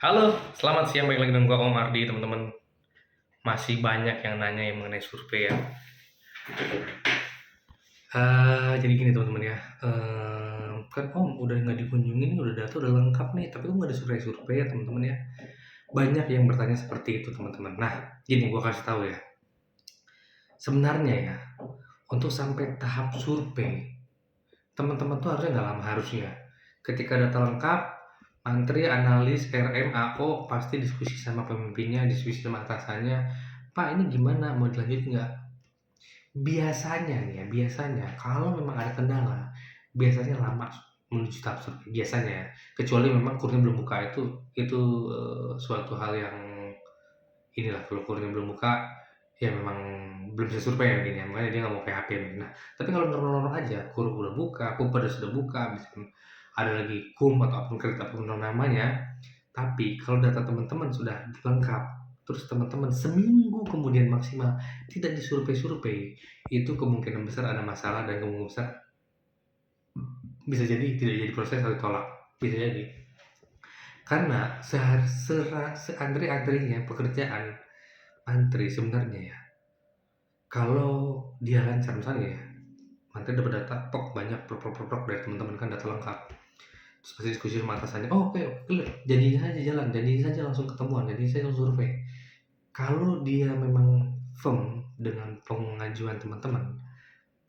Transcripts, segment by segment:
Halo, selamat siang. Balik lagi dengan gua Om Ardi, teman-teman. Masih banyak yang nanya yang mengenai survei ya. Jadi gini teman-teman ya. Kan Om udah nggak dikunjungi nih, udah data udah lengkap nih, tapi kok nggak ada survei-survei ya teman-teman ya. Banyak yang bertanya seperti itu teman-teman. Nah, gini gua kasih tahu ya. Sebenarnya ya, untuk sampai tahap survei, teman-teman tuh harusnya nggak lama harusnya. Ketika data lengkap, mantri, analis, RM, AO pasti diskusi sama pemimpinnya, diskusi sama atasannya. Pak, ini gimana? Mau dilanjut nggak? Biasanya nih ya, biasanya kalau memang ada kendala, biasanya lama menuju tahap survei, biasanya ya. Kecuali memang kurnya belum buka itu suatu hal yang inilah, kalau kurnya belum buka, ya memang belum bisa survei ya mungkin ya, makanya dia nggak mau PHP mungkin. Nah, tapi kalau normal-normal aja, kur udah buka, Kuper sudah buka, misalkan ada lagi KUM atau apapun kredit apapun namanya, tapi kalau data teman-teman sudah lengkap, terus teman-teman seminggu kemudian maksimal tidak disurvei-survei, itu kemungkinan besar ada masalah dan kemungkinan besar bisa jadi tidak jadi proses atau ditolak, bisa jadi. Karena seantri-antrinya pekerjaan antri sebenarnya ya, kalau dia lancar misalnya ya, antri dapat data, tok banyak prok dari teman-teman kan data lengkap. Terus pasti diskusi sama atasannya, oh oke, oke, janjiin saja jalan, janjiin saja langsung ketemuan, janjiin saja langsung survei. Kalau dia memang firm dengan pengajuan teman-teman,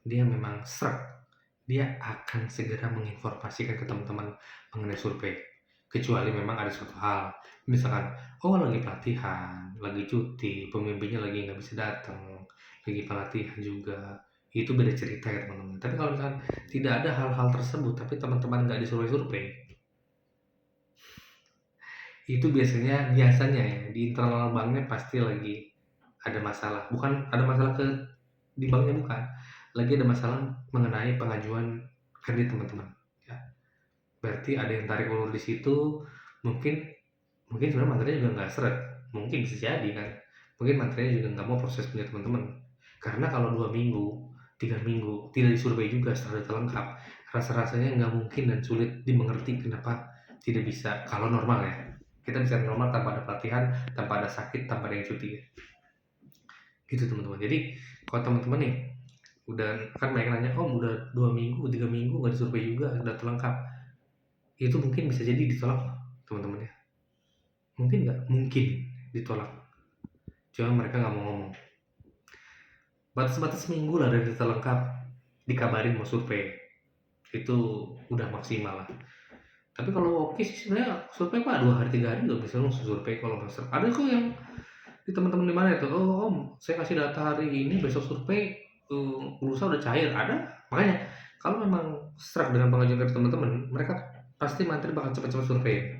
dia memang serak, dia akan segera menginformasikan ke teman-teman mengenai survei. Kecuali memang ada suatu hal, misalkan, oh lagi pelatihan, lagi cuti, pemimpinnya lagi nggak bisa datang, lagi pelatihan juga, itu beda cerita ya teman-teman. Tapi kalau misalkan tidak ada hal-hal tersebut, tapi teman-teman nggak disurvei-survei, itu biasanya ya di internal banknya pasti lagi ada masalah. Bukan ada masalah di banknya, bukan. Lagi ada masalah mengenai pengajuan kredit teman-teman. Ya. Berarti ada yang tarik ulur di situ. Mungkin mungkin sebenarnya materinya juga nggak seret. Mungkin bisa jadi kan. Mungkin materinya juga nggak mau proses punya teman-teman. Karena kalau 2 minggu, 3 minggu tidak disurvei juga secara data lengkap, rasa-rasanya nggak mungkin dan sulit dimengerti kenapa tidak bisa kalau normal ya. Kita bisa normal tanpa ada pelatihan, tanpa ada sakit, tanpa ada yang cuti. Gitu teman-teman. Jadi kalau teman-teman nih udah kan banyak nanya, oh udah 2 minggu 3 minggu nggak disurvei juga udah terlengkap, itu mungkin bisa jadi ditolak teman-teman ya. Mungkin nggak mungkin ditolak, cuma mereka nggak mau ngomong. Batas-batas seminggu lah dari data lengkap dikabarin mau survei, itu udah maksimal lah. Tapi kalau oke sih sebenarnya survei pak 2 hari 3 hari nggak bisa langsung survei. Kalau master ada kok yang di teman-teman di mana itu, oh om saya kasih data hari ini besok survei, pulsa udah cair, ada. Makanya kalau memang serak dengan pengajuan dari teman-teman, mereka pasti mantri bakal cepat-cepat survei.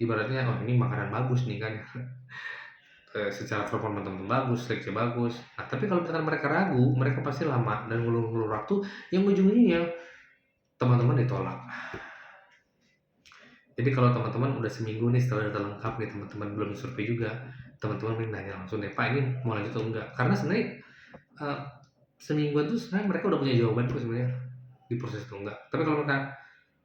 Ibaratnya oh ini makanan bagus nih kan. Secara performa teman-teman bagus, seleksi bagus. Nah, tapi kalau misalkan mereka ragu, mereka pasti lama dan ngulur-ngulur waktu yang ujungnya teman-teman ditolak. Jadi kalau teman-teman udah seminggu nih setelah data lengkap nih, teman-teman belum survei juga, teman-teman mending nanya langsung deh, Pak ini mau lanjut atau enggak? Karena sebenarnya uh, semingguan tuh sebenarnya mereka udah punya jawaban kok sebenarnya di proses itu enggak. Tapi kalau mereka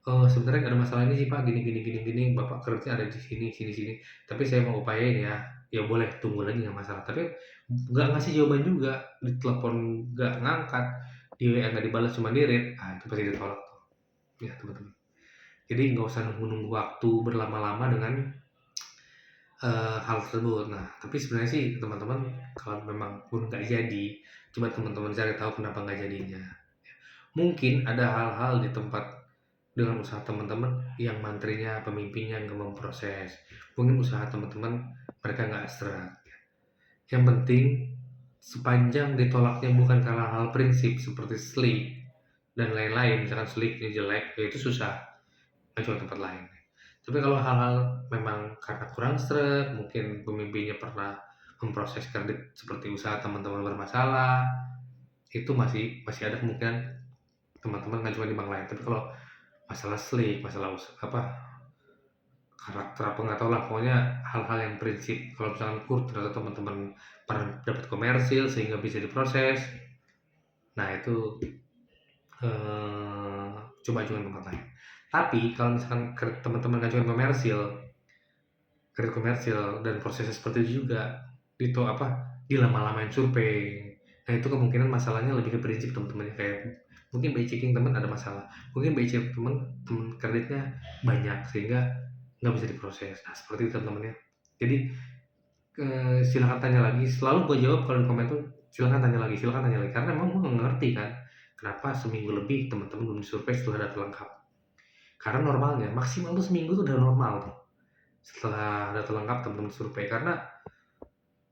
sebenarnya nggak ada masalah ini sih Pak, gini gini gini gini, Bapak kerja ada di sini sini sini, tapi saya mau upayain ya, ya boleh tunggu lagi nggak masalah. Tapi nggak ngasih jawaban juga, di telepon nggak ngangkat, di WA nggak dibalas cuma di read, ah itu pasti ditolak tuh. Ya teman-teman. Jadi nggak usah nunggu-nunggu waktu berlama-lama dengan hal tersebut. Nah, tapi sebenarnya sih teman-teman kalau memang pun nggak jadi, coba teman-teman cari tahu kenapa nggak jadinya. Mungkin ada hal-hal di tempat dengan usaha teman-teman yang mantrinya, pemimpinnya nggak memproses. Mungkin usaha teman-teman mereka nggak serak. Yang penting sepanjang ditolaknya bukan karena hal prinsip seperti sleek dan lain-lain, misalkan sleeknya jelek, ya itu susah, coba tempat lain. Tapi kalau hal-hal memang karena kurang seret, mungkin pemimpinnya pernah memproses kredit seperti usaha teman-teman bermasalah, itu masih masih ada kemungkinan teman-teman ngajukan di bank lain. Tapi kalau masalah sleek, masalah apa karakter apa nggak tahu lah, pokoknya hal-hal yang prinsip. Kalau misalkan ternyata teman-teman pernah dapat komersil sehingga bisa diproses, nah itu coba ajukan tempat lain. Tapi kalau misalkan teman-teman ngajukan komersil kredit komersil dan prosesnya seperti itu juga, itu apa, dilama-lamain survei. Nah, itu kemungkinan masalahnya lebih ke prinsip teman-teman ya, kayak mungkin by checking teman ada masalah, mungkin by check teman kreditnya banyak sehingga nggak bisa diproses. Nah, seperti itu teman-teman ya. Jadi, silakan tanya lagi, selalu gue jawab kalau di komen tuh, silakan tanya lagi, karena emang gue nggak ngerti kan, kenapa seminggu lebih teman-teman belum disurvei setelah data lengkap. Karena normalnya maksimal tuh seminggu tuh udah normal tuh, setelah data lengkap teman-teman survei. Karena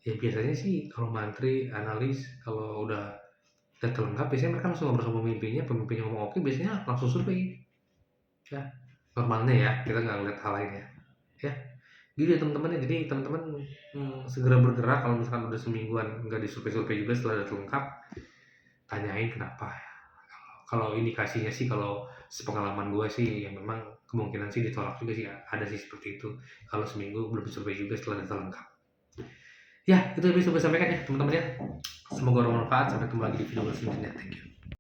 ya biasanya sih kalau mantri, analis, kalau udah data lengkap biasanya mereka langsung ngobrol sama pemimpinnya ngomong oke, biasanya langsung survei. Ya, normalnya ya, kita nggak ngeliat hal lain ya. Ya, gitu ya teman-teman ya. Jadi teman-teman segera bergerak kalau misalkan udah semingguan nggak disurvei-survei juga setelah data lengkap, tanyain kenapa ya. Kalau indikasinya sih, kalau sepengalaman gue sih ya memang kemungkinan sih ditolak juga sih, ada sih seperti itu. Kalau seminggu belum disurvei juga setelah data lengkap. Ya, itu yang bisa gue sampaikan ya teman-teman ya. Semoga bermanfaat. Sampai ketemu lagi di video selanjutnya. Thank you.